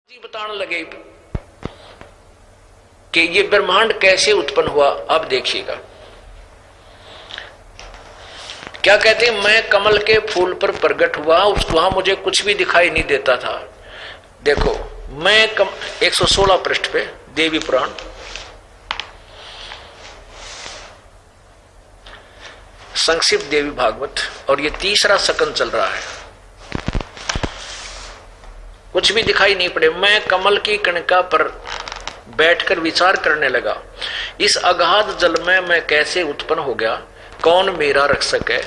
जी बताने लगे कि ये ब्रह्मांड कैसे उत्पन्न हुआ। अब देखिएगा क्या कहते हैं, मैं कमल के फूल पर प्रकट हुआ, वहां मुझे कुछ भी दिखाई नहीं देता था। देखो मैं 116 पृष्ठ पे देवी पुराण, संक्षिप्त देवी भागवत, और ये तीसरा सकन चल रहा है। कुछ भी दिखाई नहीं पड़े। मैं कमल की कणिका पर बैठकर विचार करने लगा, इस अगाध जल में मैं कैसे उत्पन्न हो गया, कौन मेरा रक्षक है,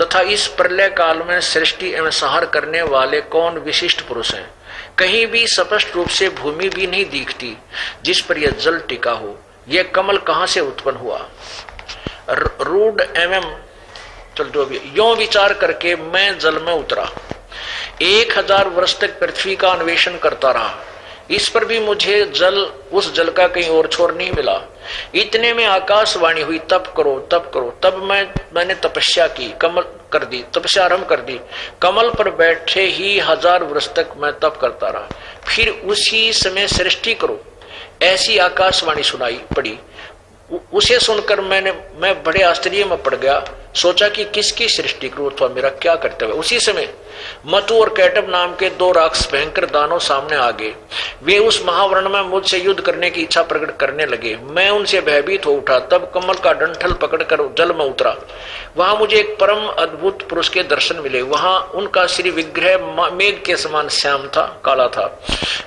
तथा इस प्रलय काल में सृष्टि एवं संहार करने वाले कौन विशिष्ट पुरुष हैं। कहीं भी स्पष्ट रूप से भूमि भी नहीं दिखती जिस पर यह जल टिका हो। यह कमल कहां से उत्पन्न हुआ। रूढ़ एवं यो विचार करके मैं जल में उतरा, 1000 वर्ष तक पृथ्वी का अन्वेषण करता रहा। इस पर भी मुझे उस जल का कहीं और छोर नहीं मिला। इतने में आकाशवाणी हुई, तप करो तप करो। तब मैंने तपस्या की, तपस्या आरंभ कर दी। कमल पर बैठे ही 1000 वर्ष तक मैं तप करता रहा। फिर उसी समय सृष्टि करो, ऐसी आकाशवाणी सुनाई पड़ी। उसे सुनकर मैं बड़े आश्चर्य में पड़ गया। सोचा कि किसकी सृष्टि करूं अथवा मेरा क्या कर्तव्य। उसी समय मतु और कैटब नाम के 2 राक्षस भयंकर दानव सामने आ गए। वे उस महावर्ण में मुझसे युद्ध करने की इच्छा प्रकट करने लगे। मैं उनसे भयभीत हो उठा। तब कमल का डंठल पकड़कर जल में उतरा। वहां मुझे एक परम अद्भुत पुरुष के दर्शन मिले। वहां उनका श्री विग्रह मेघ के समान श्याम था, काला था।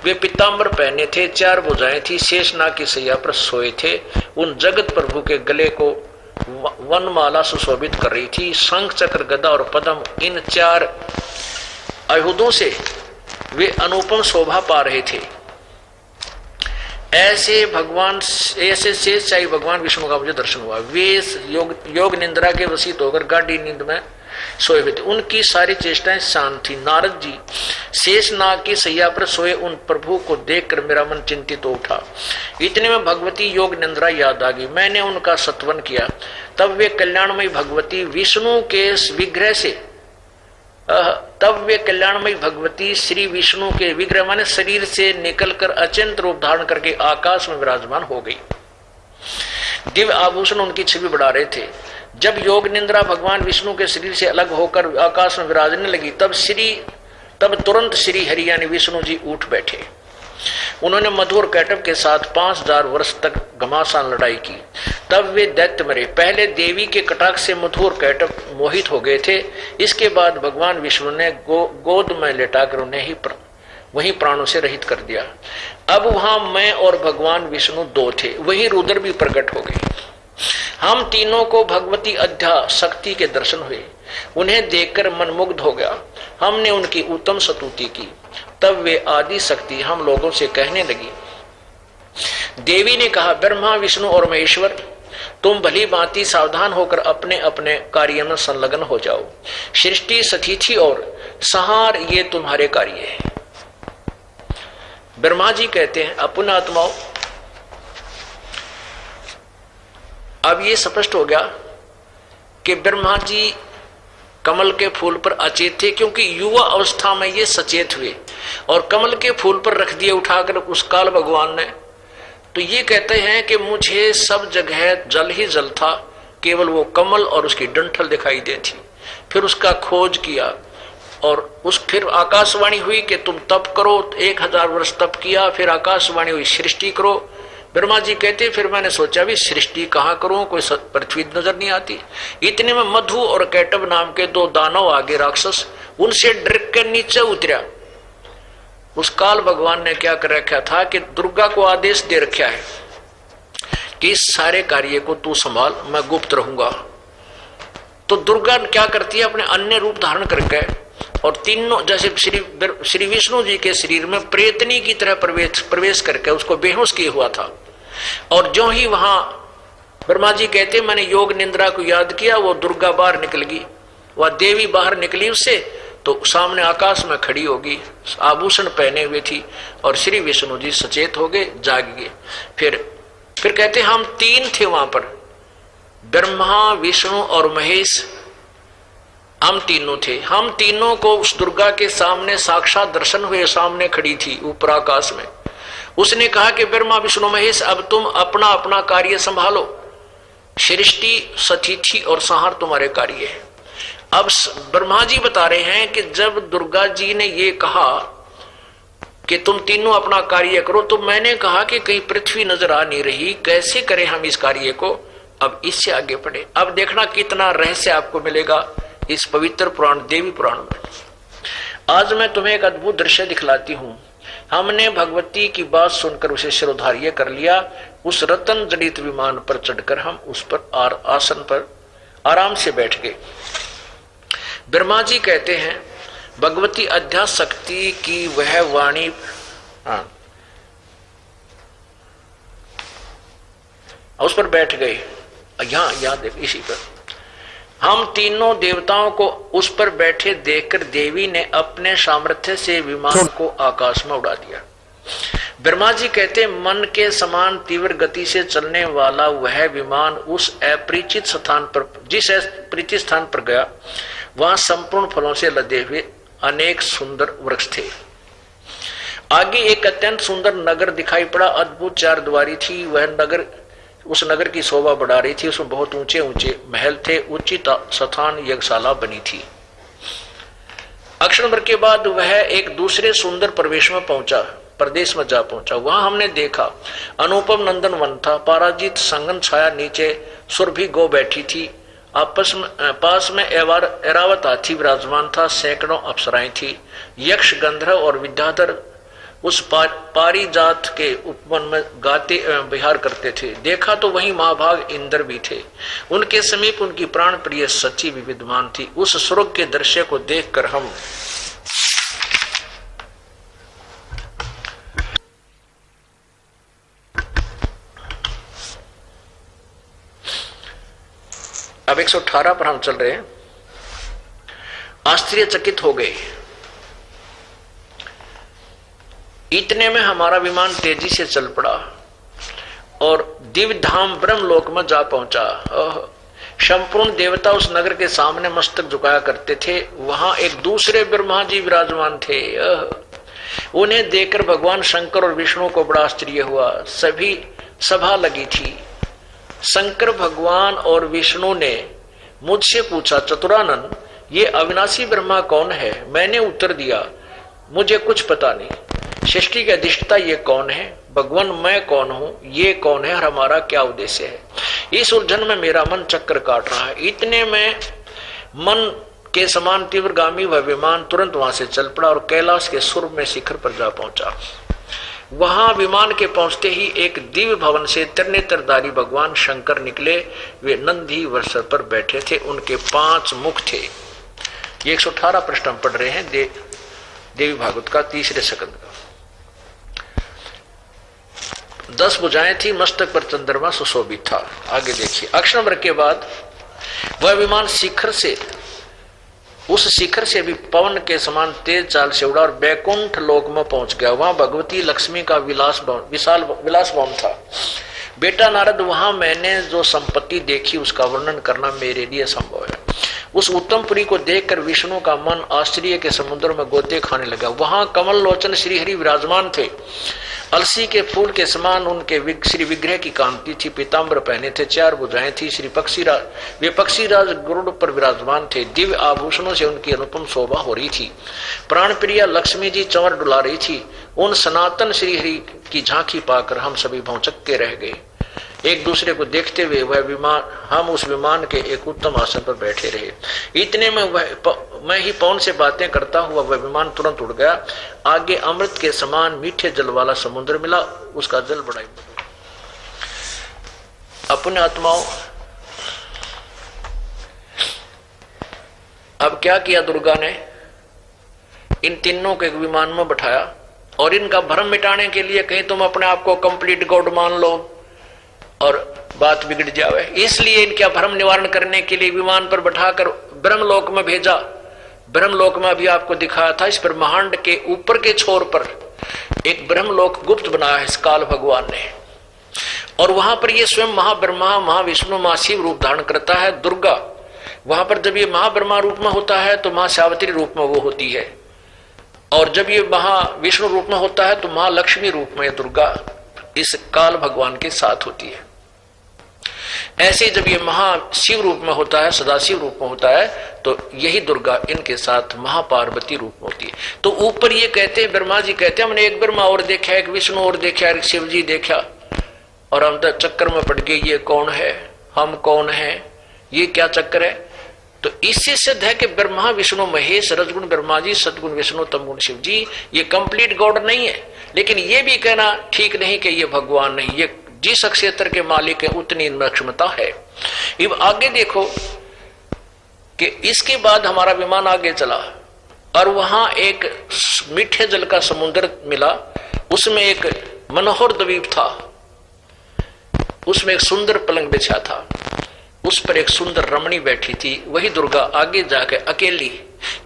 वे पीताम्बर पहने थे, 4 भुजाएं थी, शेषनाग की सैया पर सोए थे। उन जगत प्रभु के गले को वनमाला सुशोभित कर रही थी। शंख चक्र गदा और पद्म, इन 4 आयुधों से वे अनुपम शोभा पा रहे थे। ऐसे शेषशाही भगवान विष्णु का मुझे दर्शन हुआ। वे योग निंद्रा के वशीत होकर गाढ़ी नींद में सोए हुए थे। उनकी सारी चेष्टाएं शांत थी। नारद जी शेषनाग की सैया पर सोए उन प्रभु को देखकर मेरा मन चिंतित हो उठा। इतने में भगवती योग निंद्रा याद आ गई। मैंने उनका सत्वन किया। तब वे कल्याणमयी भगवती श्री विष्णु के विग्रह माने शरीर से निकलकर अचिंत रूप धारण करके आकाश में विराजमान हो गई। दिव्य आभूषण उनकी छवि बढ़ा रहे थे। जब योग निंद्रा भगवान विष्णु के शरीर से अलग होकर आकाश में विराजने लगी, तब तुरंत श्री हरि यानी विष्णु जी उठ बैठे। उन्होंने मधु और कैटब के साथ 5000 वर्ष तक घमासान लड़ाई की। तब वे दैत्य मरे। पहले देवी के कटाक्ष से मधु और कैटब मोहित हो गए थे। इसके बाद भगवान विष्णु ने गोद में लेटाकर उन्हें वहीं प्राणों से रहित कर दिया। अब वहां मैं और भगवान विष्णु 2 थे। वहीं रुद्र भी प्रकट हो गए। हम तीनों को भगवती अध्या शक्ति के दर्शन हुए। उन्हें देखकर मन मुग्ध हो गया। हमने उनकी उत्तम स्तुति की। तब वे आदि शक्ति हम लोगों से कहने लगी। देवी ने कहा, ब्रह्मा विष्णु और महेश्वर, तुम भली भांति सावधान होकर अपने अपने कार्य में संलग्न हो जाओ। सृष्टि स्थिति और संहार ये तुम्हारे कार्य है। ब्रह्मा जी कहते हैं, अपना आत्माओं, अब ये स्पष्ट हो गया कि ब्रह्मा जी कमल के फूल पर अचेत थे, क्योंकि युवा अवस्था में ये सचेत हुए और कमल के फूल पर रख दिए उठाकर उस काल भगवान ने। तो ये कहते हैं कि मुझे सब जगह जल ही जल था, केवल वो कमल और उसकी डंठल दिखाई देती। फिर उसका खोज किया और फिर आकाशवाणी हुई कि तुम तप करो। 1000 वर्ष तप किया। फिर आकाशवाणी हुई, सृष्टि करो। ब्रह्मा जी कहते, फिर मैंने सोचा भी सृष्टि कहाँ करूं, कोई पृथ्वी नजर नहीं आती। इतने में मधु और कैटब नाम के 2 दानव आगे राक्षस, उनसे डर कर नीचे उतरा। उस काल भगवान ने क्या कर रखा था कि दुर्गा को आदेश दे रखा है कि इस सारे कार्य को तू संभाल, मैं गुप्त रहूंगा। तो दुर्गा क्या करती है, अपने अन्य रूप धारण करके और तीनों, जैसे श्री विष्णु जी के शरीर में प्रेतनी की तरह प्रवेश करके उसको बेहोश किए हुआ था। और जो ही वहां ब्रह्मा जी कहते, मैंने योग निंद्रा को याद किया, वो दुर्गा बाहर निकल गई। वह देवी बाहर निकली उससे, तो सामने आकाश में खड़ी होगी, आभूषण पहने हुए थी, और श्री विष्णु जी सचेत हो गए, जाग गए। फिर कहते हम 3 थे वहां पर, ब्रह्मा विष्णु और महेश। हम तीनों थे। हम तीनों को उस दुर्गा के सामने साक्षात दर्शन हुए, सामने खड़ी थी ऊपर आकाश में। उसने कहा कि ब्रह्मा विष्णु महेश, अब तुम अपना अपना कार्य संभालो, सृष्टि सतिथि और संहार तुम्हारे कार्य है। अब ब्रह्मा जी बता रहे हैं कि जब दुर्गा जी ने ये कहा कि तुम तीनों अपना कार्य करो, तो मैंने कहा कि कहीं पृथ्वी नजर आ नहीं रही, कैसे करें हम इस कार्य को। अब इससे आगे बढ़े, अब देखना कितना रहस्य आपको मिलेगा इस पवित्र पुराण देवी पुराण में। आज मैं तुम्हें एक अद्भुत दृश्य दिखलाती हूं। हमने भगवती की बात सुनकर उसे शिरोधार्य कर लिया। उस रतन जड़ित विमान पर चढ़कर हम उस पर आसन पर आराम से बैठ गए। ब्रह्मा जी कहते हैं भगवती अध्यास शक्ति की वह वाणी, उस पर बैठ गए। यहां देख, इसी पर हम तीनों देवताओं को उस पर बैठे देखकर देवी ने अपने सामर्थ्य से विमान को आकाश में उड़ा दिया। ब्रह्मा जी कहते मन के समान तीव्र गति से चलने वाला वह विमान उस अपरिचित स्थान पर, जिस अपरिचित स्थान पर गया, वहां संपूर्ण फलों से लदे हुए अनेक सुंदर वृक्ष थे। आगे एक अत्यंत सुंदर नगर दिखाई पड़ा। अद्भुत चार द्वारी थी वह नगर। उस नगर की शोभा बढ़ा रही थी। उसमें बहुत ऊंचे ऊंचे महल थे। उचित स्थान यज्ञशाला बनी थी। अक्षण भर के बाद वह एक दूसरे सुंदर प्रदेश में जा पहुंचा। वहां हमने देखा अनुपम नंदन वन था। पाराजित संगन छाया नीचे सुरभि गो बैठी थी। पास में एरावत हाथी विराजमान था। सैकड़ों अप्सराएं थी। यक्ष गंधर्व और विद्याधर उस पारिजात के उपवन में गाते एवं विहार करते थे। देखा तो वहीं महाभाग इंद्र भी थे। उनके समीप उनकी प्राण प्रिय सची भी विद्यमान थी। उस स्वर्ग के दृश्य को देखकर हम अब 118 पर हम चल रहे हैं। आश्चर्यचकित हो गए। इतने में हमारा विमान तेजी से चल पड़ा और दिव्य धाम ब्रह्मलोक में जा पहुंचा। संपूर्ण देवता उस नगर के सामने मस्तक झुकाया करते थे। वहां एक दूसरे ब्रह्मा जी विराजमान थे। उन्हें देखकर भगवान शंकर और विष्णु को बड़ा आश्चर्य हुआ। सभी सभा लगी थी। शंकर भगवान और विष्णु ने मुझसे पूछा, चतुरानन, ये अविनाशी ब्रह्मा कौन है? मैंने उत्तर दिया, मुझे कुछ पता नहीं। सृष्टि के अधिष्ठता ये कौन है? भगवान मैं कौन हूं? ये कौन है और हमारा क्या उद्देश्य है? इस उलझन में मेरा मन चक्कर काट रहा है। इतने में मन के समान तीव्रगामी वह विमान तुरंत वहां से चल पड़ा और कैलाश के सुर में शिखर पर जा पहुंचा। वहां विमान के पहुंचते ही एक दिव्य भवन से त्रिनेत्रधारी भगवान शंकर निकले। वे नंदी वर्षर पर बैठे थे। उनके 5 मुख थे। ये 118 प्रश्न हम पढ़ रहे हैं देवी भागवत का 3रे स्कंद का। 10 भुजाएं थी। मस्तक पर चंद्रमा सुशोभित था। आगे देखिए, अक्षण भर के बाद वह विमान उस शिखर से भी पवन के समान तेज चाल से उड़ा और बैकुंठ लोक में पहुंच गया। वहां भगवती लक्ष्मी का विलास भवन था। बेटा नारद, वहां मैंने जो संपत्ति देखी उसका वर्णन करना मेरे लिए संभव है। उस उत्तमपुरी को देखकर विष्णु का मन आश्चर्य के समुद्र में गोते खाने लगा। वहां कमल लोचन श्रीहरि विराजमान थे। अलसी के फूल के समान उनके श्री विग्रह की कांति थी। पीताम्बर पहने थे। 4 भुजाएं थी। श्री पक्षीराज, वे पक्षीराज गरुड़ पर विराजमान थे। दिव्य आभूषणों से उनकी अनुपम शोभा हो रही थी। प्राण प्रिया लक्ष्मी जी चंवर डुला रही थी। उन सनातन श्रीहरि की झांकी पाकर हम सभी भौचक्के रह गए। एक दूसरे को देखते हुए हम उस विमान के एक उत्तम आसन पर बैठे रहे। इतने में मैं ही पवन से बातें करता हुआ वह विमान तुरंत उड़ गया। आगे अमृत के समान मीठे जल वाला समुद्र मिला। उसका जल बड़ा अपने आत्माओं। अब क्या किया दुर्गा ने? इन तीनों को एक विमान में बैठाया और इनका भ्रम मिटाने के लिए कहीं तुम अपने आप को कंप्लीट गॉड मान लो और बात बिगड़ जावे, इसलिए इनका भ्रम निवारण करने के लिए विमान पर बैठाकर ब्रह्मलोक में भेजा। ब्रह्मलोक में अभी आपको दिखाया था। इस ब्रह्मांड के ऊपर के छोर पर एक ब्रह्मलोक गुप्त बनाया है इस काल भगवान ने, और वहां पर ये स्वयं महाब्रह्मा महाविष्णु महाशिव रूप धारण करता है। दुर्गा वहां पर जब ये महाब्रह्मा रूप में होता है तो महासावित्री रूप में वो होती है, और जब ये महाविष्णु रूप में होता है तो महालक्ष्मी रूप में दुर्गा इस काल भगवान के साथ होती है। ऐसे जब ये महाशिव रूप में होता है, सदाशिव रूप में होता है, तो यही दुर्गा इनके साथ महापार्वती रूप में होती है। तो ऊपर ये कहते हैं, ब्रह्मा जी कहते हैं हमने एक ब्रह्मा और देखा, एक विष्णु और देखा, एक शिव जी देखा, और हम तो चक्कर में पड़ गए, ये कौन है, हम कौन है, ये क्या चक्कर है। तो इससे सिद्ध है कि ब्रह्मा विष्णु महेश, रजगुण ब्रह्मा जी, सदगुण विष्णु, तमगुण शिव जी, ये कंप्लीट गॉड नहीं है। लेकिन ये भी कहना ठीक नहीं कि ये भगवान नहीं, ये जिस क्षेत्र के मालिक है उतनी क्षमता है। अब आगे देखो कि इसके बाद हमारा विमान आगे चला और वहां एक मीठे जल का समुद्र मिला, उसमें एक मनोहर द्वीप था, उसमें एक सुंदर पलंग बिछा था, उस पर एक सुंदर रमणी बैठी थी। वही दुर्गा आगे जाके अकेली,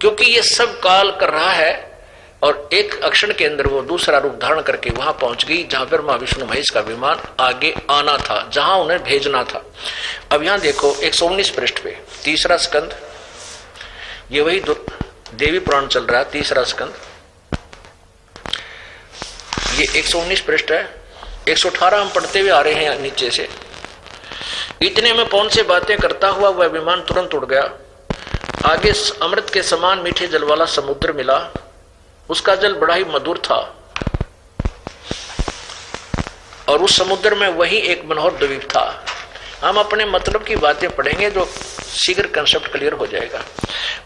क्योंकि ये सब काल कर रहा है, और एक अक्षण के अंदर वो दूसरा रूप धारण करके वहां पहुंच गई जहां ब्रह्मा विष्णु महेश का विमान आगे आना था, जहां उन्हें भेजना था। अब यहां देखो 119 पृष्ठ पे तीसरा स्कंद, ये वही देवी पुराण चल रहा है, तीसरा स्कंद, ये 119 पृष्ठ है। 118 हम पढ़ते हुए आ रहे हैं नीचे से। इतने में कौन से बातें करता हुआ वह विमान तुरंत उड़ गया। आगे अमृत के समान मीठे जल वाला समुद्र मिला, उसका जल बड़ा ही मधुर था, और उस समुद्र में वही एक मनोहर द्वीप था। हम अपने मतलब की बातें पढ़ेंगे जो शीघ्र कंसेप्ट क्लियर हो जाएगा।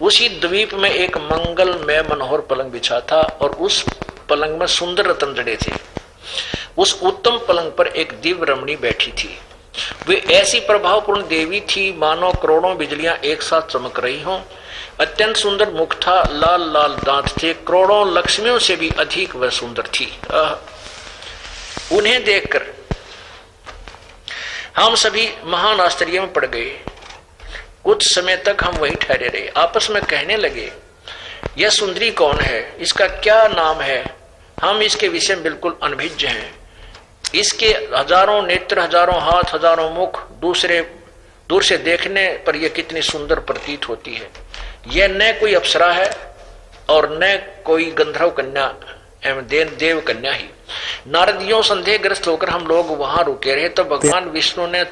उसी द्वीप में एक मंगलमय मनोहर पलंग बिछा था, और उस पलंग में सुंदर रत्न जड़े थे। उस उत्तम पलंग पर एक दिव्य रमणी बैठी थी। वे ऐसी प्रभावपूर्ण देवी थी मानो करोड़ों बिजलियां एक साथ चमक रही हों। अत्यंत सुंदर मुख था, लाल लाल दांत थे, करोड़ों लक्ष्मियों से भी अधिक वह सुंदर थी। उन्हें देखकर हम सभी महान आश्चर्य में पड़ गए। कुछ समय तक हम वहीं ठहरे रहे, आपस में कहने लगे, यह सुंदरी कौन है, इसका क्या नाम है, हम इसके विषय में बिल्कुल अनभिज्ञ हैं। इसके हजारों नेत्र, हजारों हाथ, हजारों मुख, दूर से देखने पर यह कितनी सुंदर प्रतीत होती है। यह न कोई अप्सरा है और न कोई गंधर्व कन्या एवं देव कन्या ही। नारदियों संदेहग्रस्त होकर हम लोग वहां रुके रहे, तो भगवान विष्णु ने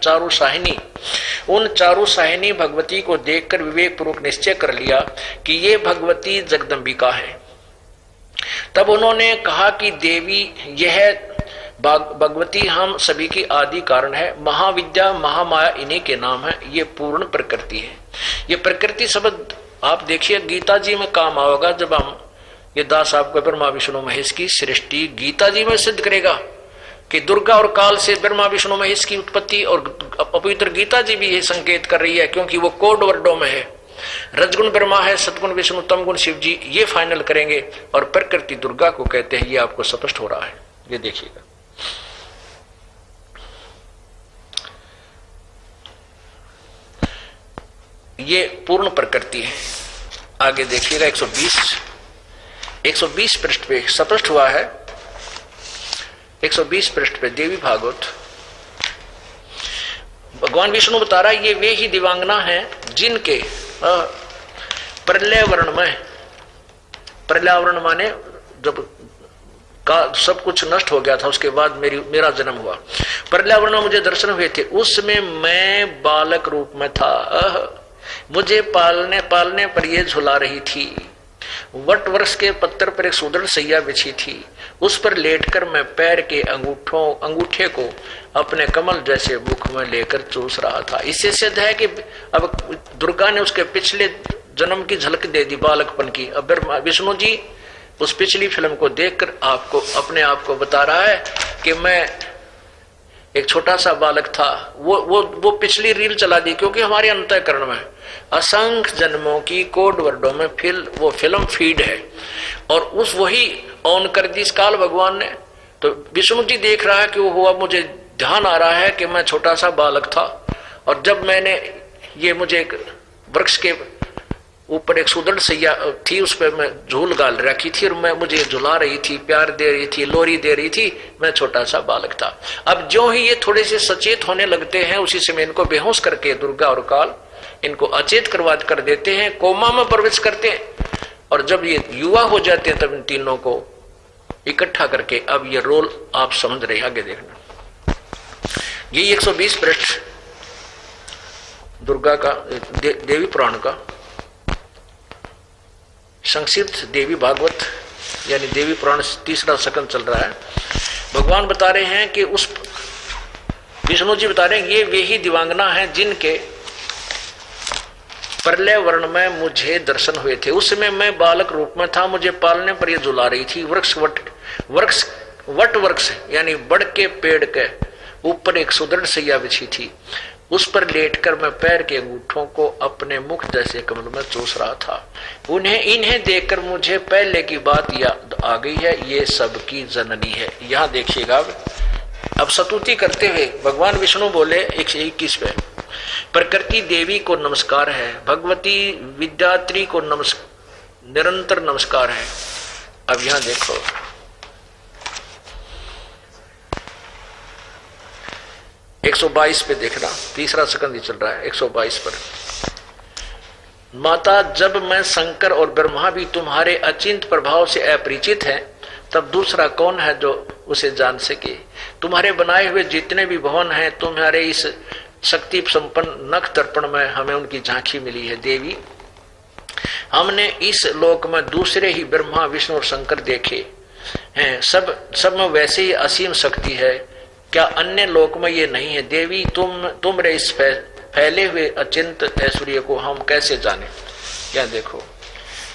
उन चारु साहिनी भगवती को देखकर विवेक पूर्वक निश्चय कर लिया कि ये भगवती जगदम्बिका है। तब उन्होंने कहा कि देवी, यह भगवती हम सभी की आदि कारण है, महाविद्या महामाया इन्हीं के नाम है, ये पूर्ण प्रकृति है। ये प्रकृति शब्द आप देखिए गीता जी में काम आएगा, जब हम ये दास आपको ब्रह्मा विष्णु महेश की सृष्टि गीता जी में सिद्ध करेगा कि दुर्गा और काल से ब्रह्मा विष्णु महेश की उत्पत्ति, और पवित्र गीता जी भी ये संकेत कर रही है, क्योंकि वो कोड वर्डों में है। रजगुण ब्रह्मा है, सतगुण विष्णु, तमगुण शिव जी, ये फाइनल करेंगे, और प्रकृति दुर्गा को कहते हैं। ये आपको स्पष्ट हो रहा है, ये देखिएगा। ये पूर्ण प्रकृति है। आगे देखिएगा 120 पृष्ठ पे स्पष्ट हुआ है। 120 पृष्ठ पे देवी भागवत भगवान विष्णु बता रहा है, ये वे ही दिवांगना हैं जिनके पर्यावरण माने जब का सब कुछ नष्ट हो गया था, उसके बाद मेरा जन्म हुआ। पर्यावरण में मुझे दर्शन हुए थे, उसमें मैं बालक रूप में था। मुझे पालने पर यह झुला रही थी। वट वृक्ष के पत्थर पर एक सुदृढ़ सैया बिछी थी, उस पर लेटकर मैं पैर के अंगूठे को अपने कमल जैसे मुख में लेकर चूस रहा था। इससे सिद्ध है कि अब दुर्गा ने उसके पिछले जन्म की झलक दे दी, बालकपन की। अब विष्णु जी उस पिछली फिल्म को देखकर आपको अपने आप को बता रहा है कि मैं एक छोटा सा बालक था। वो पिछली रील चला दी, क्योंकि हमारे अंतःकरण में असंख्य जन्मों की कोड वर्डों में वो फिल्म फीड है, और उस वही ऑन कर दी इस काल भगवान ने। तो विष्णु जी देख रहा है कि वो हुआ, मुझे ध्यान आ रहा है कि मैं छोटा सा बालक था, और जब मैंने ये मुझे एक वृक्ष के ऊपर एक सुदृढ़ सैया थी, उस पर मैं झूल गाल रखी थी, और मैं मुझे झुला रही थी, प्यार दे रही थी, लोरी दे रही थी, मैं छोटा सा बालक था। अब जो ही ये थोड़े से सचेत होने लगते हैं, उसी समय इनको बेहोश करके दुर्गा और काल इनको अचेत कर देते हैं, कोमा में प्रवेश करते हैं, और जब ये युवा हो जाते हैं तब इन तीनों को इकट्ठा करके, अब ये रोल आप समझ रहे, आगे देखना। ये 120 पृष्ठ दुर्गा का देवी पुराण का संक्षिप्त देवी भागवत यानी देवी पुराण तीसरा सकंद चल रहा है। भगवान बता रहे हैं कि उस विष्णु जी बता रहे हैं ये वे ही दिवांगना हैं जिनके प्रलय वर्ण में मुझे दर्शन हुए थे। उस समय मैं बालक रूप में था, मुझे पालने पर यह झुला रही थी। वट वृक्ष यानी बड़ के पेड़ के ऊपर एक सुदृढ़ सैया बिछी थी, उस पर लेटकर मैं पैर के अंगूठों को अपने मुख जैसे कमल में चूस रहा था। इन्हें देखकर मुझे पहले की बात याद आ गई है, ये सबकी जननी है। यहां देखिएगा, अब स्तुति करते हुए भगवान विष्णु बोले 121 पे, प्रकृति देवी को नमस्कार है, भगवती विद्यात्री को निरंतर नमस्कार है। अब यहां देखो, एक 122 पे देखना, तीसरा सकंद ही चल रहा है 122 पर। माता, जब मैं शंकर और ब्रह्मा भी तुम्हारे अचिंत प्रभाव से अपरिचित हैं, तब दूसरा कौन है जो उसे जान सके। तुम्हारे बनाए हुए जितने भी भवन हैं, तुम्हारे इस शक्ति संपन्न नख दर्पण में हमें उनकी झांकी मिली है। देवी, हमने इस लोक में दूसरे ही ब्रह्मा विष्णु और शंकर देखे हैं, सब में वैसे ही असीम शक्ति है, क्या अन्य लोक में ये नहीं है। देवी, तुमरे इस फैले हुए अचिंत ऐश्वर्य को हम कैसे जाने। क्या देखो,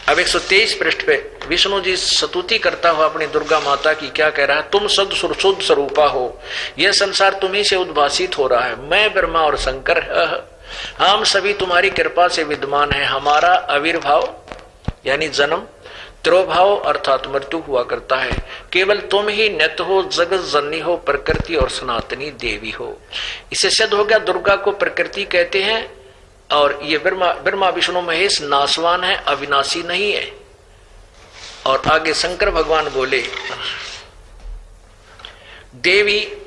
अब 123 पृष्ठ पे विष्णु जी स्तुति करता हुआ अपनी दुर्गा माता की क्या कह रहा है, तुम शुद्ध स्वरूपा हो, यह संसार तुम्ही से उद्भासित हो रहा है। मैं ब्रह्मा और शंकर, हम सभी तुम्हारी कृपा से विद्यमान है। हमारा आविर्भाव यानी जन्म, त्रोभाव अर्थात मृत्यु हुआ करता है। केवल तुम ही नित्य हो, जगत जननी हो, प्रकृति और सनातनी देवी हो। इसे सिद्ध हो गया, दुर्गा को प्रकृति कहते हैं, और ये ब्रह्मा विष्णु महेश नाशवान है, अविनाशी नहीं है। और आगे शंकर भगवान बोले, देवी,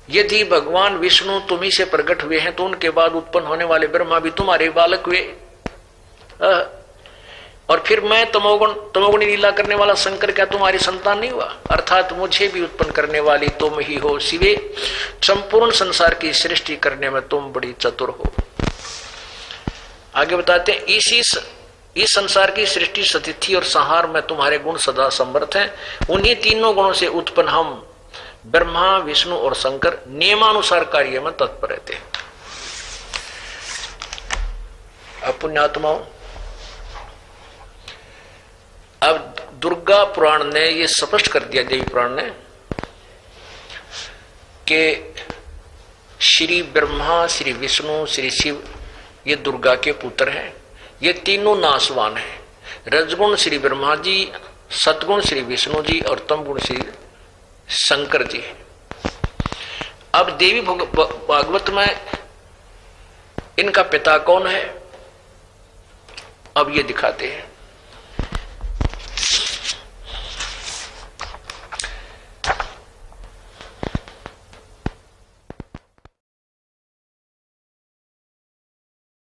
यदि भगवान विष्णु तुम्ही से प्रकट हुए हैं, तो उनके बाद उत्पन्न होने वाले ब्रह्मा भी तुम्हारे बालक हुए, और फिर मैं तमोगुणी लीला करने वाला शंकर क्या तुम्हारी संतान नहीं हुआ। अर्थात मुझे भी उत्पन्न करने वाली तुम ही हो। शिवे, संपूर्ण संसार की सृष्टि करने में तुम बड़ी चतुर हो। आगे बताते हैं, इस संसार की सृष्टि, स्थिति और संहार में तुम्हारे गुण सदा समर्थ हैं। उन्हीं तीनों गुणों से उत्पन्न हम ब्रह्मा विष्णु और शंकर नियमानुसार कार्य में तत्पर रहते हैं। अब पुण्यात्माओं, अब दुर्गा पुराण ने ये स्पष्ट कर दिया, देवी पुराण ने, कि श्री ब्रह्मा, श्री विष्णु, श्री शिव ये दुर्गा के पुत्र हैं। ये तीनों नाशवान हैं। रजगुण श्री ब्रह्मा जी, सतगुण श्री विष्णु जी और तमगुण श्री शंकर जी। अब देवी भागवत में इनका पिता कौन है, अब ये दिखाते हैं।